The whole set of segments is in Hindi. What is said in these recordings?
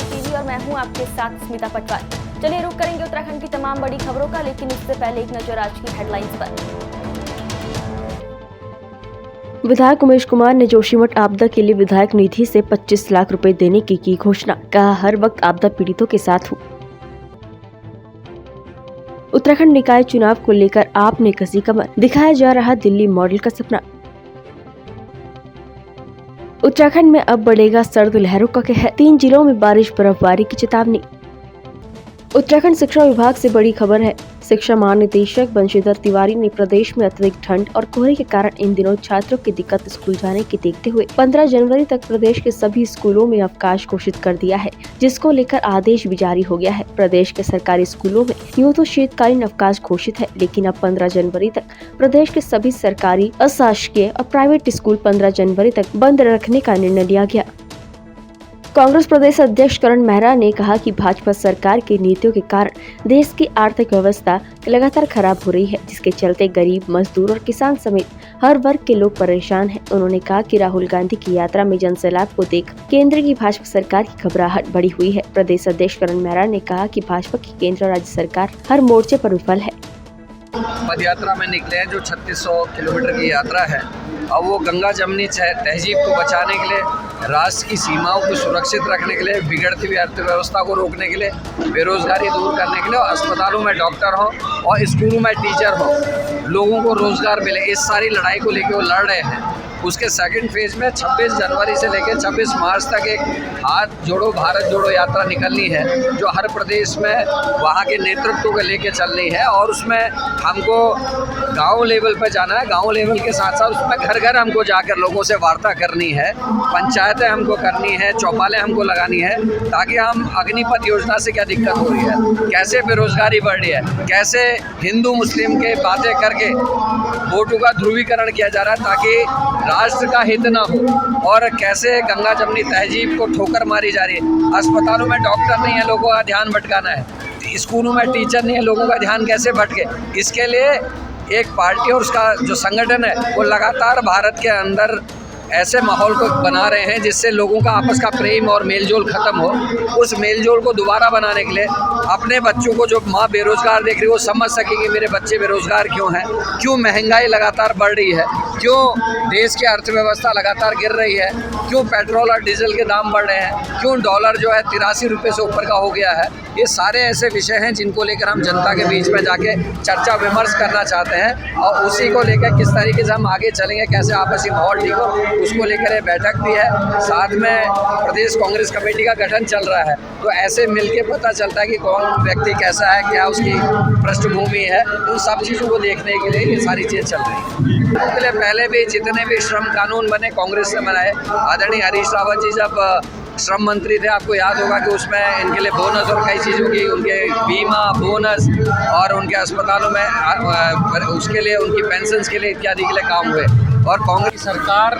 स्मार्ट टीवी और मैं हूं आपके साथ स्मिता पटवारी। चलिए रुक करेंगे उत्तराखंड की तमाम बड़ी खबरों का, लेकिन उससे पहले एक नजर आज की हेडलाइंस पर। विधायक उमेश कुमार ने जोशीमठ आपदा के लिए विधायक निधि से 25 लाख रुपए देने की घोषणा। कहा, हर वक्त आपदा पीड़ितों के साथ हूं। उत्तराखंड निकाय चुनाव को लेकर आपने कसी कमर, दिखाया जा रहा दिल्ली मॉडल का सपना। उत्तराखंड में अब बढ़ेगा सर्द लहरों का कहर, 3 जिलों में बारिश बर्फबारी की चेतावनी। उत्तराखंड शिक्षा विभाग से बड़ी खबर है। शिक्षा महानिदेशक बंशीधर तिवारी ने प्रदेश में अत्यधिक ठंड और कोहरे के कारण इन दिनों छात्रों की दिक्कत स्कूल जाने की देखते हुए 15 जनवरी तक प्रदेश के सभी स्कूलों में अवकाश घोषित कर दिया है, जिसको लेकर आदेश भी जारी हो गया है। प्रदेश के सरकारी स्कूलों में यूँ तो शीतकालीन अवकाश घोषित है, लेकिन अब 15 जनवरी तक प्रदेश के सभी सरकारी, अशासकीय और प्राइवेट स्कूल 15 जनवरी तक बंद रखने का निर्णय लिया गया। कांग्रेस प्रदेश अध्यक्ष करण मेहरा ने कहा कि भाजपा सरकार की नीतियों के कारण देश की आर्थिक व्यवस्था लगातार खराब हो रही है, जिसके चलते गरीब, मजदूर और किसान समेत हर वर्ग के लोग परेशान हैं। उन्होंने कहा कि राहुल गांधी की यात्रा में जनसैलाब को देख केंद्र की भाजपा सरकार की घबराहट बढ़ी हुई है। प्रदेश अध्यक्ष करण मेहरा ने कहा कि भाजपा की केंद्र और राज्य सरकार हर मोर्चे पर विफल है। पद यात्रा में निकले हैं, जो 3600 किलोमीटर की यात्रा है। अब वो गंगा जमनी तहजीब को बचाने के लिए, राष्ट्र की सीमाओं को सुरक्षित रखने के लिए, बिगड़ती हुई अर्थव्यवस्था को रोकने के लिए, बेरोजगारी दूर करने के लिए, और अस्पतालों में डॉक्टर हो और स्कूलों में टीचर हो, लोगों को रोजगार मिले, इस सारी लड़ाई को लेकर वो लड़ रहे हैं। उसके सेकंड फेज में 26 जनवरी से लेकर 26 मार्च तक एक हाथ जोड़ो भारत जोड़ो यात्रा निकलनी है, जो हर प्रदेश में वहाँ के नेतृत्व को लेकर चलनी है। और उसमें हमको गांव लेवल पर जाना है, गांव लेवल के साथ साथ उसमें घर घर हमको जाकर लोगों से वार्ता करनी है, पंचायतें हमको करनी है, चौपालें हमको लगानी है, ताकि हम अग्निपथ योजना से क्या दिक्कत हो रही है, कैसे बेरोजगारी बढ़ रही है, कैसे हिंदू मुस्लिम के बातें करके वोटों का ध्रुवीकरण किया जा रहा है ताकि राष्ट्र का हित ना हो, और कैसे गंगा जमनी तहजीब को ठोकर मारी जा रही है। अस्पतालों में डॉक्टर नहीं है, लोगों का ध्यान भटकाना है, स्कूलों में टीचर नहीं है, लोगों का ध्यान कैसे भटके। इसके लिए एक पार्टी और उसका जो संगठन है वो लगातार भारत के अंदर ऐसे माहौल को बना रहे हैं जिससे लोगों का आपस का प्रेम और मेलजोल खत्म हो। उस मेलजोल को दोबारा बनाने के लिए अपने बच्चों को, जो माँ बेरोजगार देख रही है, वो समझ सके कि मेरे बच्चे बेरोजगार क्यों हैं, क्यों महंगाई लगातार बढ़ रही है, क्यों देश की अर्थव्यवस्था लगातार गिर रही है, क्यों पेट्रोल और डीजल के दाम बढ़ रहे हैं, क्यों डॉलर जो है 83 रुपये से ऊपर का हो गया है। ये सारे ऐसे विषय हैं जिनको लेकर हम जनता के बीच में जाके चर्चा विमर्श करना चाहते हैं, और उसी को लेकर किस तरीके से हम आगे चलेंगे, कैसे आपसी माहौल ठीक हो, उसको लेकर ये बैठक भी है। साथ में प्रदेश कांग्रेस कमेटी का गठन चल रहा है, तो ऐसे मिलके पता चलता है कि कौन व्यक्ति कैसा है, क्या उसकी पृष्ठभूमि है, उन सब चीज़ों को देखने के लिए ये सारी चीज़ चल रही है। इसके लिए पहले भी जितने भी श्रम कानून बने कांग्रेस ने बनाए, आदरणीय हरीश रावत जी जब श्रम मंत्री थे, आपको याद होगा कि उसमें इनके लिए बोनस और कई चीज़ों की, उनके बीमा बोनस और उनके अस्पतालों में उसके लिए, उनकी पेंशन्स के लिए इत्यादि के लिए काम हुए। और कांग्रेस सरकार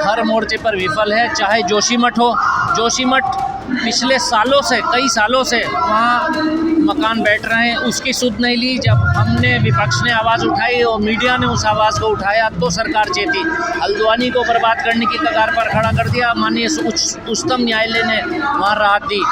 हर मोर्चे पर विफल है, चाहे जोशीमठ हो। जोशीमठ पिछले सालों से, कई सालों से वहाँ मकान बैठ रहे हैं, उसकी सुध नहीं ली। जब हमने, विपक्ष ने आवाज़ उठाई और मीडिया ने उस आवाज़ को उठाया तो सरकार चेती। हल्द्वानी को बर्बाद करने की कगार पर खड़ा कर दिया, माननीय उच्चतम न्यायालय ने वहाँ राहत दी।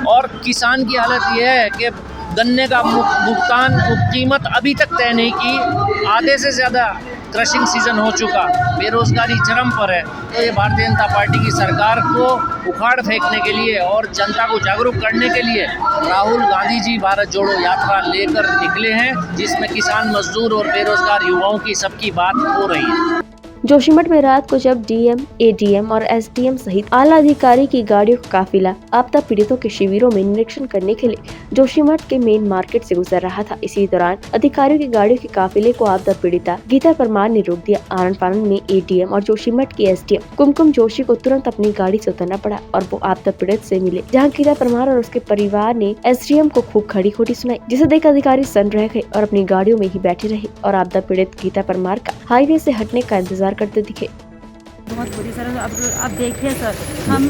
और किसान की हालत ये है कि गन्ने का भुगतान कीमत अभी तक तय नहीं की, आधे से ज़्यादा क्रशिंग सीजन हो चुका, बेरोजगारी चरम पर है। तो ये भारतीय जनता पार्टी की सरकार को उखाड़ फेंकने के लिए और जनता को जागरूक करने के लिए राहुल गांधी जी भारत जोड़ो यात्रा लेकर निकले हैं, जिसमें किसान, मजदूर और बेरोजगार युवाओं की सबकी बात हो रही है। जोशीमठ में रात को जब डीएम, एडीएम और एसडीएम सहित आला अधिकारी की गाड़ियों का काफिला आपदा पीड़ितों के शिविरों में निरीक्षण करने के लिए जोशीमठ के मेन मार्केट से गुजर रहा था, इसी दौरान अधिकारियों की गाड़ियों के काफिले को आपदा पीड़िता गीता परमार ने रोक दिया। आनन फानन में एडीएम और जोशीमठ की एसडीएम कुमकुम जोशी को तुरंत अपनी गाड़ी से उतरना पड़ा और वो आपदा पीड़ित से मिले, जहाँ गीता परमार और उसके परिवार ने एसडीएम को खूब खड़ी खोटी सुनाई, जिसे देख अधिकारी सन रह गए और अपनी गाड़ियों में ही बैठे रहे और आपदा पीड़ित गीता परमार का हाईवे से हटने का इंतजार करते दिखे। बहुत बुरी तरह अब देखिए सर, हम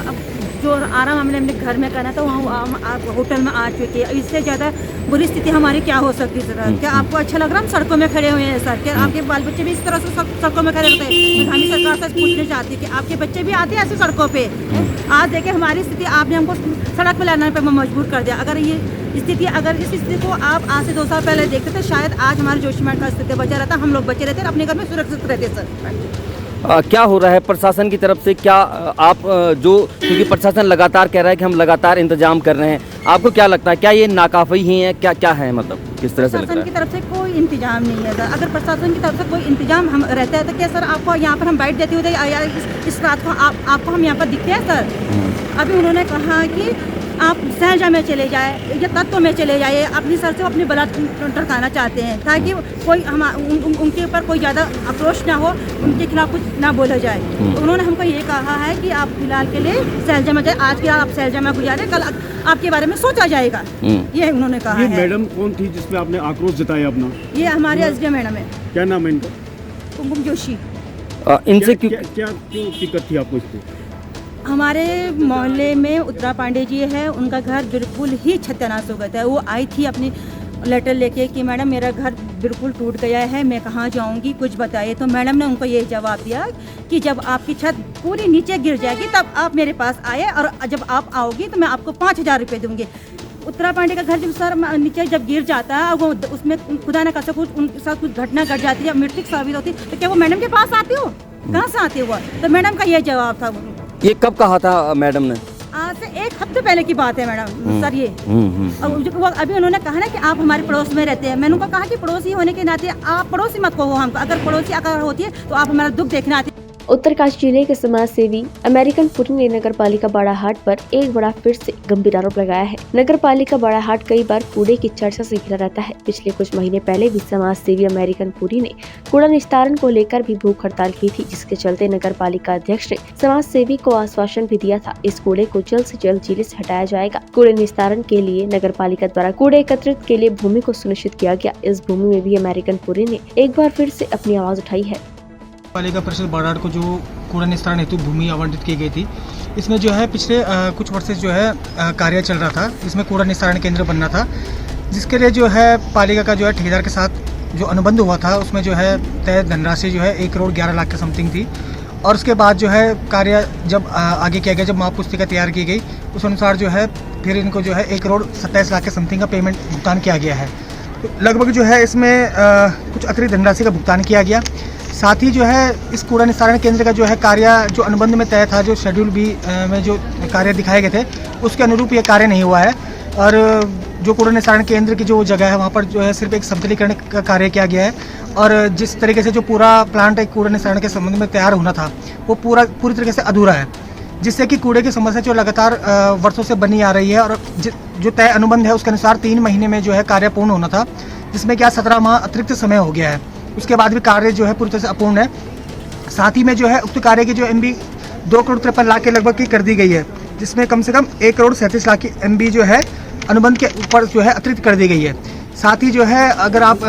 जो आराम हमने अपने घर में करना था वहाँ हम होटल में आ चुके हैं। इससे ज़्यादा बुरी स्थिति हमारी क्या हो सकती है सर? क्या आपको अच्छा लग रहा है हम सड़कों में खड़े हुए हैं सर? क्या आपके बाल बच्चे भी इस तरह से सड़कों में खड़े होते हैं? हम सरकार से पूछना चाहती है कि आपके बच्चे भी आते हैं ऐसे सड़कों पे? आज देखिए हमारी स्थिति, आपने हमको सड़क पर लाने पर मजबूर कर दिया। अगर इस स्थिति को आप आज से 2 साल पहले देखते थे, शायद आज हमारे जोशीमठ का स्थिति बचा रहता, हम लोग बचे रहते, अपने घर में सुरक्षित रहते सर। क्या हो रहा है प्रशासन की तरफ से? क्या आप जो, क्योंकि प्रशासन लगातार कह रहा है कि हम लगातार इंतजाम कर रहे हैं, आपको क्या लगता है क्या ये नाकाफी ही है? क्या क्या है, मतलब किस तरह से लग रहा प्रशासन है? की तरफ से कोई इंतजाम नहीं है सर। अगर प्रशासन की तरफ से कोई इंतजाम हम रहता है तो क्या सर आपको यहाँ पर हम बाइट देते हुए या इस रात को आपको हम यहाँ पर दिखते हैं सर? अभी उन्होंने कहा कि आप सहजा में चले जाए या तत्व में चले जाइए, अपनी सर से अपनी बलात्कार टरकाना चाहते हैं ताकि कोई उनके ऊपर कोई ज़्यादा अप्रोच ना हो, उनके खिलाफ कुछ ना बोला जाए। तो उन्होंने हमको ये कहा है कि आप फिलहाल के लिए सहजा में जाए, आज के आप सहजा में गुजारे, कल आपके बारे में सोचा जाएगा, ये उन्होंने कहा है। मैडम कौन थी जिसमें आपने आक्रोश जताया अपना? ये हमारे एसडीएम मैडम है। क्या नाम है इनका? कुमकुम जोशी। इनसे क्या क्यों दिक्कत थी आपको इसको? हमारे मोहल्ले में उत्तरा पांडे जी है, उनका घर बिल्कुल ही सत्यानाश हो गया था। वो आई थी अपनी लेटर लेके कि मैडम मेरा घर बिल्कुल टूट गया है, मैं कहाँ जाऊँगी, कुछ बताइए। तो मैडम ने उनको ये जवाब दिया कि जब आपकी छत पूरी नीचे गिर जाएगी तब आप मेरे पास आए और जब आप आओगी तो मैं आपको 5,000 रुपये दूँगी। उत्तरा पांडे का घर जब सर नीचे जब गिर जाता है, वो उसमें खुदा न कैसे कुछ उनके साथ कुछ घटना घट जाती है, मृत्यु साबित होती, तो क्या वो मैडम के पास आती हो? कहाँ से आती हुआ? तो मैडम का ये जवाब था। ये कब कहा था मैडम ने? आज से 1 हफ्ते पहले की बात है मैडम सर ये। वो अभी उन्होंने कहा ना कि आप हमारे पड़ोस में रहते हैं। मैंने उनको कहा कि पड़ोसी होने के नाते आप पड़ोसी मत कहो हमको, अगर पड़ोसी अगर होती है तो आप हमारा दुख देखना आती। उत्तरकाशी जिले के समाज सेवी अमेरिकन पुरी ने नगर पालिका बाड़ाहाट पर एक बड़ा फिर से गंभीर आरोप लगाया है। नगर पालिका बाड़ाहाट कई बार कूड़े की चर्चा से घिरा रहता है। पिछले कुछ महीने पहले भी समाज सेवी अमेरिकन पुरी ने कूड़ा निस्तारण को लेकर भी भूख हड़ताल की थी, जिसके चलते नगर पालिका अध्यक्ष ने समाज सेवी को आश्वासन भी दिया था इस कूड़े को जल्द से जल्द जिले से हटाया जाएगा। कूड़े निस्तारण के लिए नगर पालिका द्वारा कूड़े एकत्रित के लिए भूमि को सुनिश्चित किया गया। इस भूमि में भी अमेरिकन पुरी ने एक बार फिर से अपनी आवाज उठाई है। पालिका परिषद बाड़ाहाट को जो कूड़ा निस्तारण हेतु भूमि आवंटित की गई थी, इसमें जो है पिछले कुछ वर्ष से जो है कार्य चल रहा था। इसमें कूड़ा निस्तारण केंद्र बनना था, जिसके लिए जो है पालिका का जो है ठेकेदार के साथ जो अनुबंध हुआ था उसमें जो है तय धनराशि जो है 1 करोड़ 11 लाख के समथिंग थी। और उसके बाद जो है कार्य जब आगे किया गया, जब माप पुस्तिका तैयार की गई, उस अनुसार जो है फिर इनको जो है 1 करोड़ 27 लाख के समथिंग का पेमेंट भुगतान किया गया है। तो लगभग जो है इसमें कुछ अतिरिक्त धनराशि का भुगतान किया गया। साथ ही जो है इस कूड़ा निस्तारण केंद्र का जो है कार्य जो अनुबंध में तय था, जो शेड्यूल बी में जो कार्य दिखाए गए थे उसके अनुरूप ये कार्य नहीं हुआ है। और जो कूड़ा निस्तारण केंद्र की जो जगह है वहाँ पर जो है सिर्फ एक समतलीकरण का कार्य किया गया है। और जिस तरीके से जो पूरा प्लांट एक कूड़ा निस्तारण के संबंध में तैयार होना था वो पूरी तरीके से अधूरा है, जिससे कि कूड़े की समस्या जो लगातार वर्षों से बनी आ रही है। और जो तय अनुबंध है उसके अनुसार 3 महीने में जो है कार्य पूर्ण होना था, जिसमें क्या 17 माह अतिरिक्त समय हो गया है। उसके बाद भी कार्य जो है पूरी तरह से अपूर्ण है। साथ ही में जो है उक्त कार्य की जो MB 2 करोड़ 53 लाख के लगभग की कर दी गई है, जिसमें कम से कम 1 करोड़ 37 लाख की MB जो है अनुबंध के ऊपर जो है अतिरिक्त कर दी गई है। साथ ही जो है अगर आप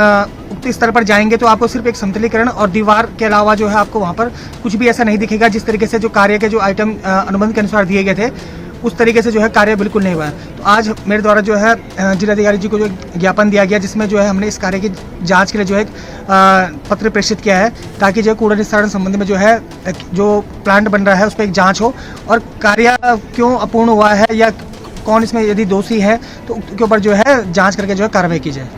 उक्त स्तर पर जाएंगे तो आपको सिर्फ एक समतलीकरण और दीवार के अलावा जो है आपको वहाँ पर कुछ भी ऐसा नहीं दिखेगा। जिस तरीके से जो कार्य के जो आइटम अनुबंध के अनुसार दिए गए थे उस तरीके से जो है कार्य बिल्कुल नहीं हुआ है। तो आज मेरे द्वारा जो है जिलाधिकारी जी को जो ज्ञापन दिया गया, जिसमें जो है हमने इस कार्य की जांच के लिए जो है पत्र प्रेषित किया है, ताकि जो कूड़ा निस्तारण संबंध में जो है जो प्लांट बन रहा है उस पर एक जांच हो और कार्य क्यों अपूर्ण हुआ है या कौन इसमें यदि दोषी है तो उसके ऊपर जो है जाँच करके जो है कार्रवाई की जाए।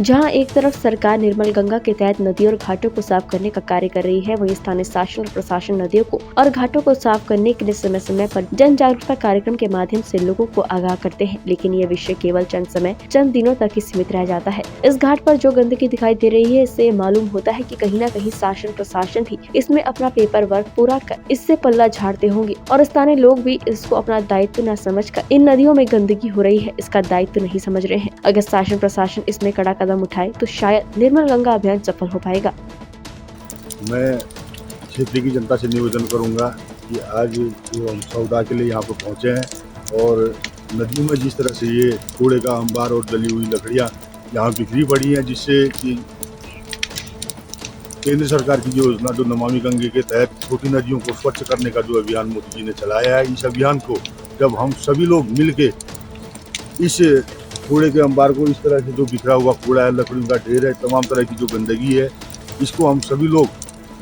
जहां एक तरफ सरकार निर्मल गंगा के तहत नदियों और घाटों को साफ करने का कार्य कर रही है, वहीं स्थानीय शासन और प्रशासन नदियों को और घाटों को साफ करने के लिए समय समय पर जन जागरूकता कार्यक्रम के माध्यम से लोगों को आगाह करते हैं, लेकिन ये विषय केवल चंद दिनों तक ही सीमित रह जाता है। इस घाट पर जो गंदगी दिखाई दे रही है, इससे मालूम होता है कि कहीं न कहीं शासन प्रशासन भी इसमें अपना पेपर वर्क पूरा कर इससे पल्ला झाड़ते होंगे और स्थानीय लोग भी इसको अपना दायित्व न समझकर इन नदियों में गंदगी हो रही है इसका दायित्व नहीं समझ रहे हैं। अगर शासन प्रशासन इसमें कड़ा कदम उठाए तो शायद निर्मल गंगा अभियान सफल हो पाएगा। मैं क्षेत्र की जनता से निवेदन करूंगा कि आज जो हम सौदा के लिए यहाँ पर पहुँचे हैं और नदियों में जिस तरह से ये कूड़े का अंबार और जली हुई लकड़ियाँ यहाँ बिखरी पड़ी हैं, जिससे कि केंद्र सरकार की जो योजना जो नमामि गंगे के तहत छोटी नदियों को स्वच्छ करने का जो अभियान मोदी जी ने चलाया है, इस अभियान को जब हम सभी लोग मिल के इस कूड़े के अंबार को, इस तरह से जो बिखरा हुआ कूड़ा है, लकड़ियों का ढेर है, तमाम तरह की जो गंदगी है, इसको हम सभी लोग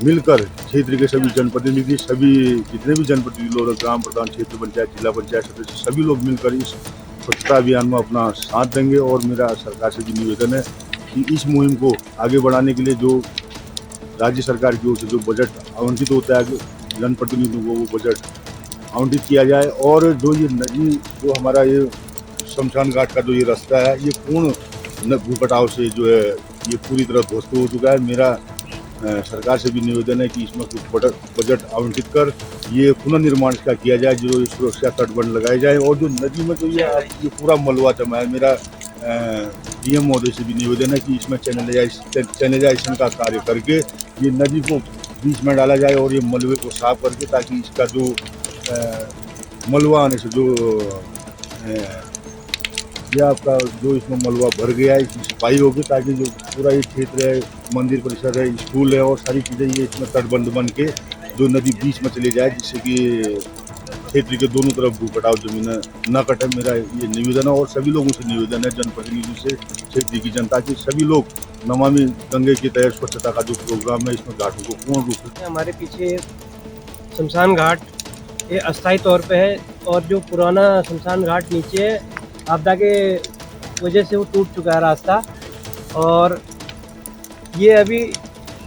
मिलकर क्षेत्र के सभी जनप्रतिनिधि, सभी जितने भी जनप्रतिनिधि लोग, ग्राम प्रधान, क्षेत्र पंचायत, जिला पंचायत सदस्य, सभी लोग मिलकर इस स्वच्छता अभियान में अपना साथ देंगे। और मेरा सरकार से भी निवेदन है कि इस मुहिम को आगे बढ़ाने के लिए जो राज्य सरकार की ओर से जो बजट आवंटित होता है जनप्रतिनिधियों को, वो बजट आवंटित किया जाए। और जो ये नदी, जो हमारा ये शमशान घाट का जो ये रास्ता है, ये पूर्ण भूकटाव से जो है ये पूरी तरह ध्वस्त हो चुका है। मेरा सरकार से भी निवेदन है कि इसमें कुछ बजट आवंटित कर ये पुनर्निर्माण इसका किया जाए, जो सुरक्षा तटबंध लगाए जाए। और जो नदी में जो ये पूरा मलबा जमा है, मेरा डीएम महोदय से भी निवेदन है कि इसमें चैनलाइजेशन का कार्य करके ये नदी को बीच में डाला जाए और ये मलबे को साफ करके, ताकि इसका जो मलबा आने से जो ये आपका जो इसमें मलबा भर गया है, इसकी सफाई होगी, ताकि जो पूरा ये क्षेत्र है, मंदिर परिसर है, स्कूल है और सारी चीज़ें ये इसमें तटबंध बन के जो नदी बीच में चले जाए, जिससे कि क्षेत्र के दोनों तरफ भू कटाव जमीन न कटे। मेरा ये निवेदन है और सभी लोगों से निवेदन है, जनप्रतिनिधियों से, क्षेत्र की जनता की, सभी लोग नमामि गंगे के तहत स्वच्छता का जो प्रोग्राम है, इसमें घाटों को पूर्ण रूप से। हमारे पीछे शमशान घाट ये अस्थायी तौर पे है और जो पुराना शमशान घाट नीचे है, आपदा के वजह से वो टूट चुका है रास्ता। और ये अभी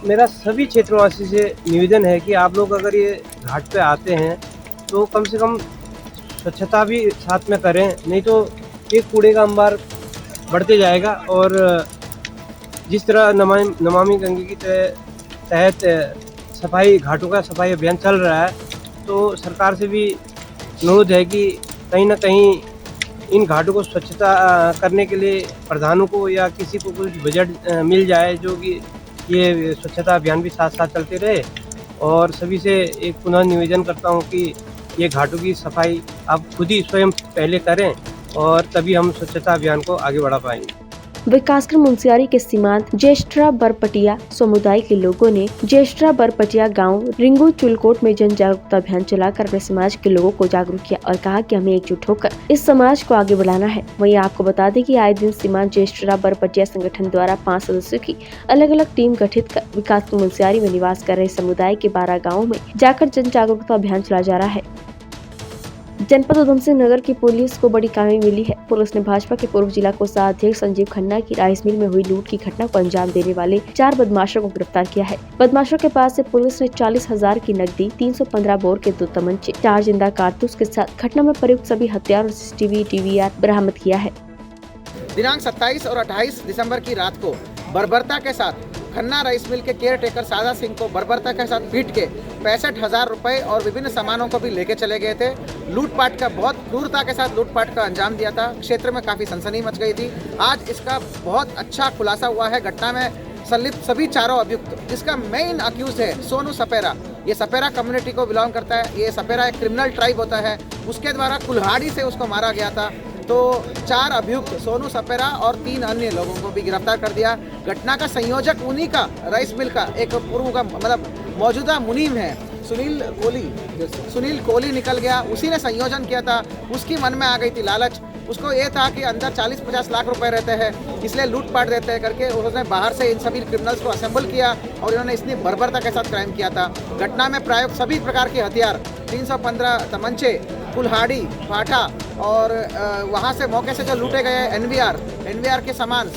मेरा सभी क्षेत्रवासी से निवेदन है कि आप लोग अगर ये घाट पे आते हैं तो कम से कम स्वच्छता भी साथ में करें, नहीं तो एक कूड़े का अंबार बढ़ते जाएगा। और जिस तरह नमामि गंगे की तहत सफाई घाटों का सफाई अभियान चल रहा है, तो सरकार से भी अनुरोध है कि कहीं ना कहीं इन घाटों को स्वच्छता करने के लिए प्रधानों को या किसी को कुछ बजट मिल जाए, जो कि ये स्वच्छता अभियान भी साथ साथ चलते रहे। और सभी से एक पुनः निवेदन करता हूँ कि ये घाटों की सफाई आप खुद ही स्वयं पहले करें और तभी हम स्वच्छता अभियान को आगे बढ़ा पाएंगे। विकासखंड मुंसियारी के सीमांत ज्येष्ठा बरपटिया समुदाय के लोगों ने ज्येष्ठा बरपटिया गांव रिंगू चुलकोट में जन जागरूकता अभियान चलाकर अपने समाज के लोगों को जागरूक किया और कहा कि हमें एकजुट होकर इस समाज को आगे बढ़ाना है। वहीं आपको बता दें कि आए दिन सीमांत ज्येष्ठा बरपटिया संगठन द्वारा 5 सदस्यों की अलग अलग टीम गठित कर विकासखंड मुंसियारी में निवास कर रहे समुदाय के 12 गाँव में जाकर जन जागरूकता अभियान चलाया जा रहा है। जनपद उधम सिंह नगर की पुलिस को बड़ी कामयाबी मिली है। पुलिस ने भाजपा के पूर्व जिला कोषाध्यक्ष संजीव खन्ना की राइस मिल में हुई लूट की घटना को अंजाम देने वाले 4 बदमाशों को गिरफ्तार किया है। बदमाशों के पास से पुलिस ने 40,000 की नकदी, 315 बोर के 2 तमंचे, 4 जिंदा कारतूस के साथ घटना में प्रयुक्त सभी हथियार और CCTV DVR बरामद किया है। दिनांक 27 और 28 दिसंबर की रात को बर्बरता के साथ खन्ना राइस मिल के केयर टेकर सादा सिंह को बर्बरता के साथ पीट के 65,000 रुपए और विभिन्न सामानों को भी लेके चले गए थे। लूटपाट का बहुत क्रूरता के साथ लूटपाट का अंजाम दिया था। क्षेत्र में काफी सनसनी मच गई थी। आज इसका बहुत अच्छा खुलासा हुआ है। घटना में संलिप्त सभी 4 अभियुक्त, जिसका मेन अक्यूज है सोनू सपेरा। ये सपेरा कम्युनिटी को बिलोंग करता है। ये सपेरा एक क्रिमिनल ट्राइब होता है। उसके द्वारा कुल्हाड़ी से उसको मारा गया था। तो 4 अभियुक्त सोनू सपेरा और 3 अन्य लोगों को भी गिरफ्तार कर दिया। घटना का संयोजक उन्हीं का राइस मिल का एक पूर्व का मतलब मौजूदा मुनीम है सुनील कोहली निकल गया। उसी ने संयोजन किया था। उसकी मन में आ गई थी लालच। उसको ये था कि अंदर 40-50 लाख रुपए रहते हैं, इसलिए लूटपाट देते हैं करके उसने बाहर से इन सभी क्रिमिनल्स को असेंबल किया और इन्होंने इतनी बर्बरता के साथ क्राइम किया था। घटना में प्रायः सभी प्रकार के हथियार, 315 तमंचे, कुल्हाड़ी, फाटा और वहां से मौके से जो लूटे गए एनवीआर के सामान,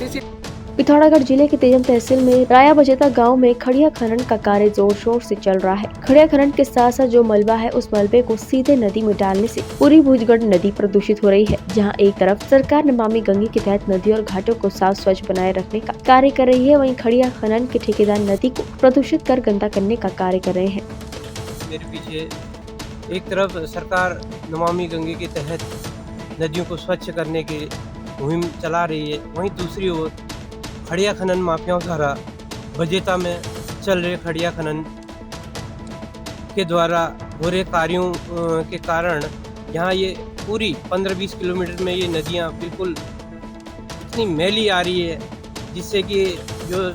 पिथौरागढ़ जिले के तेजम तहसील में राया बजेता गांव में खड़िया खनन का कार्य जोर शोर से चल रहा है। खड़िया खनन के साथ साथ जो मलबा है, उस मलबे को सीधे नदी में डालने से पूरी भुजगढ़ नदी प्रदूषित हो रही है। जहां एक तरफ सरकार नमामि गंगे के तहत नदी और घाटों को साफ स्वच्छ बनाए रखने का कार्य कर रही है, वहीं खड़िया खनन के ठेकेदार नदी को प्रदूषित कर गंदा करने का कार्य कर रहे हैं। मेरे पीछे एक तरफ सरकार नमामि गंगे के तहत नदियों को स्वच्छ करने की मुहिम चला रही है, वहीं दूसरी ओर खड़िया खनन माफियाओं द्वारा बजेता में चल रहे खड़िया खनन के द्वारा हो रहे कार्यों के कारण यहाँ ये पूरी 15-20 किलोमीटर में ये नदियाँ बिल्कुल इतनी मैली आ रही है, जिससे कि जो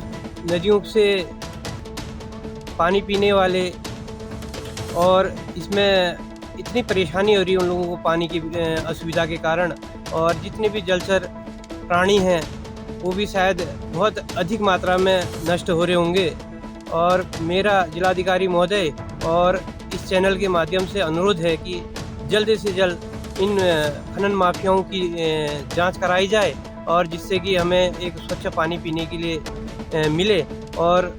नदियों से पानी पीने वाले और इसमें इतनी परेशानी हो रही है उन लोगों को पानी की असुविधा के कारण, और जितने भी जलचर प्राणी हैं वो भी शायद बहुत अधिक मात्रा में नष्ट हो रहे होंगे। और मेरा जिलाधिकारी महोदय और इस चैनल के माध्यम से अनुरोध है कि जल्द से जल्द इन खनन माफियाओं की जांच कराई जाए, और जिससे कि हमें एक स्वच्छ पानी पीने के लिए मिले। और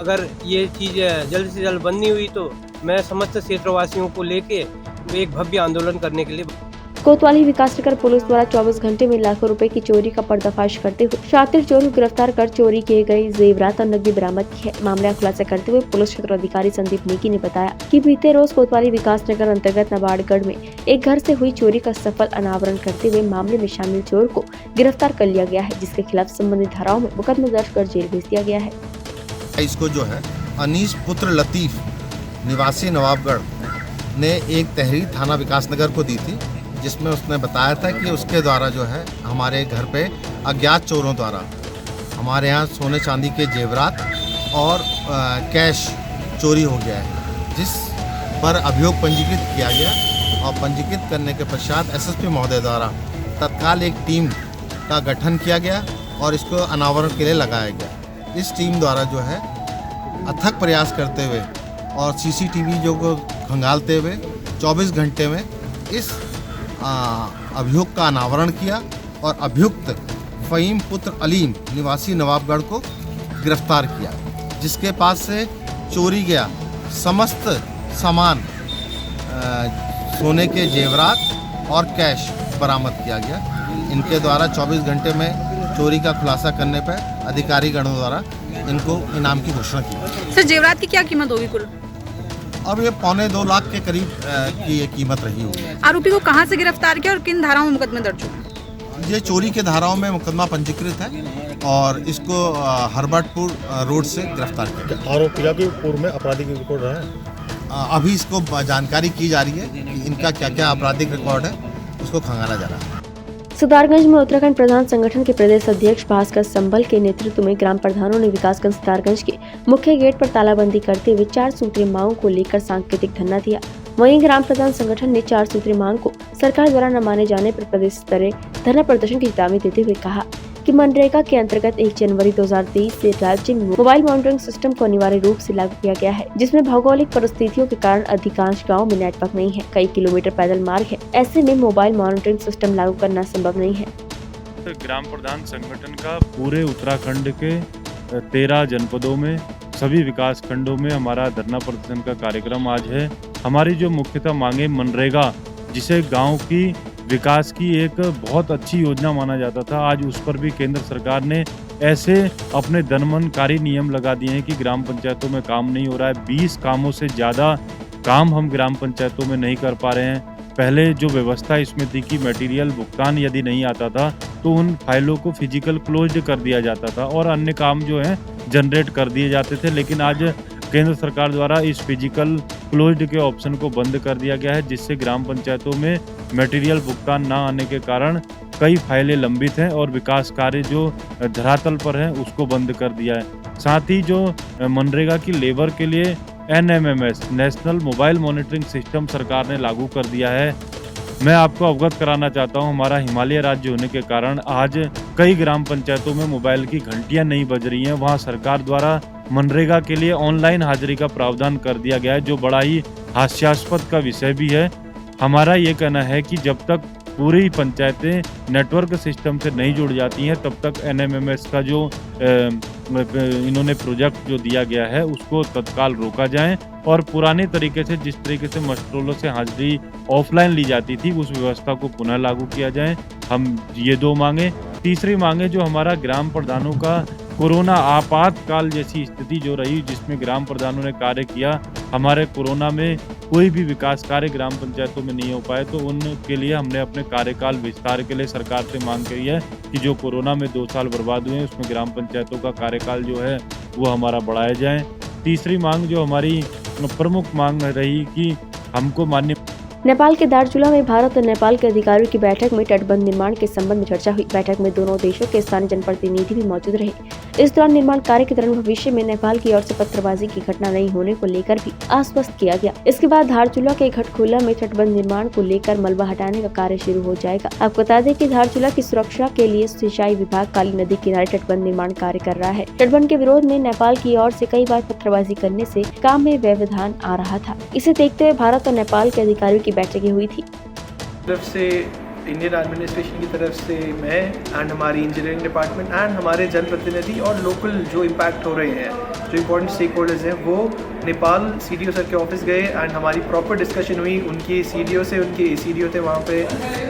अगर ये चीज़ जल्द से जल्द बंद नहीं हुई तो मैं समस्त क्षेत्रवासियों को लेके एक भव्य आंदोलन करने के लिए। कोतवाली विकासनगर पुलिस द्वारा 24 घंटे में लाखों रुपए की चोरी का पर्दाफाश करते हुए शातिर चोर को गिरफ्तार कर चोरी किए गए जेवरात और नकदी बरामद की है। मामले का खुलासा करते हुए पुलिस क्षेत्र अधिकारी संदीप नेगी ने बताया कि बीते रोज कोतवाली विकासनगर अंतर्गत नबाड़गढ़ में एक घर से हुई चोरी का सफल अनावरण करते हुए मामले में शामिल चोर को गिरफ्तार कर लिया गया है, जिसके खिलाफ संबंधित धाराओं में मुकदमा दर्ज कर जेल भेज दिया गया है। इसको जो है अनीस पुत्र लतीफ निवासी नवाबगढ़ ने एक तहरीर थाना विकासनगर को दी थी, जिसमें उसने बताया था कि उसके द्वारा जो है हमारे घर पे अज्ञात चोरों द्वारा हमारे यहाँ सोने चांदी के जेवरात और कैश चोरी हो गया है, जिस पर अभियोग पंजीकृत किया गया। और पंजीकृत करने के पश्चात एसएसपी महोदय द्वारा तत्काल एक टीम का गठन किया गया और इसको अनावरण के लिए लगाया गया। इस टीम द्वारा जो है अथक प्रयास करते हुए और सीसीटीवी जो को खंगालते हुए 24 घंटे में इस अभियुक्त का अनावरण किया और अभियुक्त फ़हीम पुत्र अलीम निवासी नवाबगढ़ को गिरफ्तार किया, जिसके पास से चोरी गया समस्त सामान सोने के जेवरात और कैश बरामद किया गया। इनके द्वारा 24 घंटे में चोरी का खुलासा करने पर अधिकारी गणों द्वारा इनको इनाम की घोषणा की। सर जेवरात की क्या कीमत होगी कुल? अब ये 2.25 लाख के करीब की ये कीमत रही होगी। आरोपी को कहां से गिरफ्तार किया और किन धाराओं में मुकदमे दर्ज हुए? ये चोरी के धाराओं में मुकदमा पंजीकृत है और इसको हरबटपुर रोड से गिरफ्तार किया। आरोपियों के पूर्व में आपराधिक रिकॉर्ड है? अभी इसको जानकारी की जा रही है कि इनका क्या क्या आपराधिक रिकॉर्ड है, उसको खंगाला जा रहा है। सितारगंज में उत्तराखंड प्रधान संगठन के प्रदेश अध्यक्ष भास्कर संभल के नेतृत्व में ग्राम प्रधानों ने विकासखंड सितारगंज के मुख्य गेट पर तालाबंदी करते हुए 4 सूत्रीय मांगों को लेकर सांकेतिक धरना दिया। वहीं ग्राम प्रधान संगठन ने 4 सूत्रीय मांग को सरकार द्वारा न माने जाने पर प्रदेश स्तरीय धरना प्रदर्शन की चेतावनी देते हुए कहा कि मनरेगा के अंतर्गत 1 जनवरी 2023 से राज्य में मोबाइल मॉनिटरिंग सिस्टम को अनिवार्य रूप से लागू किया गया है, जिसमें भौगोलिक परिस्थितियों के कारण अधिकांश गाँव में नेटवर्क नहीं है, कई किलोमीटर पैदल मार्ग है, ऐसे में मोबाइल मॉनिटरिंग सिस्टम लागू करना संभव नहीं है। ग्राम प्रधान संगठन का पूरे उत्तराखंड के 13 जनपदों में सभी विकास खंडों में हमारा धरना प्रदर्शन का कार्यक्रम आज है। हमारी जो मुख्यतः मांगे मनरेगा, जिसे गांव की विकास की एक बहुत अच्छी योजना माना जाता था, आज उस पर भी केंद्र सरकार ने ऐसे अपने दमनकारी नियम लगा दिए हैं कि ग्राम पंचायतों में काम नहीं हो रहा है। 20 कामों से ज़्यादा काम हम ग्राम पंचायतों में नहीं कर पा रहे हैं। पहले जो व्यवस्था इसमें थी कि मटेरियल भुगतान यदि नहीं आता था तो उन फाइलों को फिजिकल क्लोज्ड कर दिया जाता था और अन्य काम जो है जनरेट कर दिए जाते थे, लेकिन आज केंद्र सरकार द्वारा इस फिजिकल क्लोज्ड के ऑप्शन को बंद कर दिया गया है, जिससे ग्राम पंचायतों में मटेरियल भुगतान ना आने के कारण कई फाइलें लंबित हैं और विकास कार्य जो धरातल पर है उसको बंद कर दिया है। साथ ही जो मनरेगा की लेबर के लिए NMMS national mobile monitoring system सरकार ने लागू कर दिया है। मैं आपको अवगत कराना चाहता हूं, हमारा हिमालय राज्य होने के कारण आज कई ग्राम पंचायतों में मोबाइल की घंटियां नहीं बज रही हैं। वहां सरकार द्वारा मनरेगा के लिए ऑनलाइन हाजिरी का प्रावधान कर दिया गया है, जो बड़ा ही हास्यास्पद का विषय भी है। हमारा ये कहना है कि जब तक पूरी पंचायतें नेटवर्क सिस्टम से नहीं जुड़ जाती हैं तब तक NMMS का जो इन्होंने प्रोजेक्ट जो दिया गया है उसको तत्काल रोका जाए और पुराने तरीके से जिस तरीके से मस्ट्रोलों से हाजिरी ऑफलाइन ली जाती थी उस व्यवस्था को पुनः लागू किया जाए। हम ये 2 मांगे। तीसरी मांगे जो हमारा ग्राम प्रधानों का कोरोना आपातकाल जैसी स्थिति जो रही जिसमें ग्राम प्रधानों ने कार्य किया, हमारे कोरोना में कोई भी विकास कार्य ग्राम पंचायतों में नहीं हो पाए, तो उनके लिए हमने अपने कार्यकाल विस्तार के लिए सरकार से मांग करी है कि जो कोरोना में 2 साल बर्बाद हुए हैं उसमें ग्राम पंचायतों का कार्यकाल जो है वो हमारा बढ़ाया जाए। तीसरी मांग जो हमारी प्रमुख मांग रही कि हमको माननीय नेपाल के दार्चुला में भारत और नेपाल के अधिकारियों की बैठक में तटबंध निर्माण के संबंध में चर्चा हुई। बैठक में दोनों देशों के स्थानीय जनप्रतिनिधि भी मौजूद रहे। इस दौरान निर्माण कार्य के दौरान भविष्य में नेपाल की ओर से पत्थरबाजी की घटना नहीं होने को लेकर भी आश्वस्त किया गया। इसके बाद धारचूला के घटखोला में तटबंध निर्माण को लेकर मलबा हटाने का कार्य शुरू हो जाएगा। आपको बता दें कि धारचूला की सुरक्षा के लिए सिंचाई विभाग काली नदी किनारे तटबंध निर्माण कार्य कर रहा है। तटबंध के विरोध में नेपाल की ओर से कई बार पत्थरबाजी करने से काम में व्यवधान आ रहा था। इसे देखते हुए भारत और नेपाल के अधिकारियों की बैठकें हुई थी। तरफ से इंडियन एडमिनिस्ट्रेशन की तरफ से मैं एंड हमारी इंजीनियरिंग डिपार्टमेंट एंड हमारे जनप्रतिनिधि और लोकल जो इम्पैक्ट हो रहे हैं, जो इम्पोर्टेंट स्टेक होल्डर्स हैं, वो नेपाल सीडीओ सर के ऑफिस गए एंड हमारी प्रॉपर डिस्कशन हुई। उनकी सीडीओ से उनके एसीडीओ थे वहाँ पे,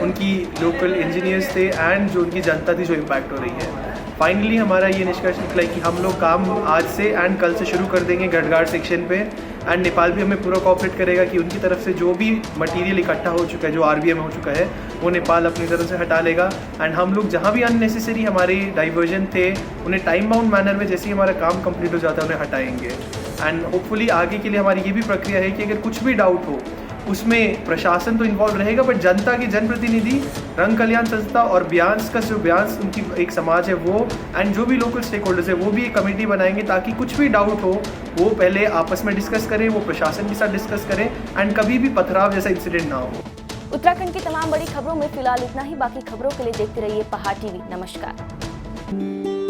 उनकी लोकल इंजीनियर्स थे एंड जो उनकी जनता थी जो इम्पैक्ट हो रही है। फाइनली हमारा ये निष्कर्ष निकला कि हम लोग काम आज से एंड कल से शुरू कर देंगे गढ़गाड़ सेक्शन पे एंड नेपाल भी हमें पूरा कोऑपरेट करेगा कि उनकी तरफ से जो भी मटेरियल इकट्ठा हो चुका है, जो आरबीएम हो चुका है, वो नेपाल अपनी तरफ से हटा लेगा एंड हम लोग जहाँ भी अननेसेसरी हमारे डाइवर्जन थे उन्हें टाइम बाउंड मैनर में जैसे ही हमारा काम कंप्लीट हो जाता है उन्हें हटाएंगे। एंड होपफुली आगे के लिए हमारी ये भी प्रक्रिया है कि अगर कुछ भी डाउट हो उसमें प्रशासन तो इन्वॉल्व रहेगा, बट जनता के जनप्रतिनिधि, रंग कल्याण संस्था और ब्यांस का जो ब्यांस उनकी एक समाज है वो एंड जो भी लोकल स्टेक होल्डर्स है वो भी एक कमेटी बनाएंगे ताकि कुछ भी डाउट हो वो पहले आपस में डिस्कस करें, वो प्रशासन के साथ डिस्कस करें एंड कभी भी पथराव जैसा इंसिडेंट ना हो। उत्तराखंड की तमाम बड़ी खबरों में फिलहाल इतना ही। बाकी खबरों के लिए देखते रहिए पहाड़ टीवी। नमस्कार।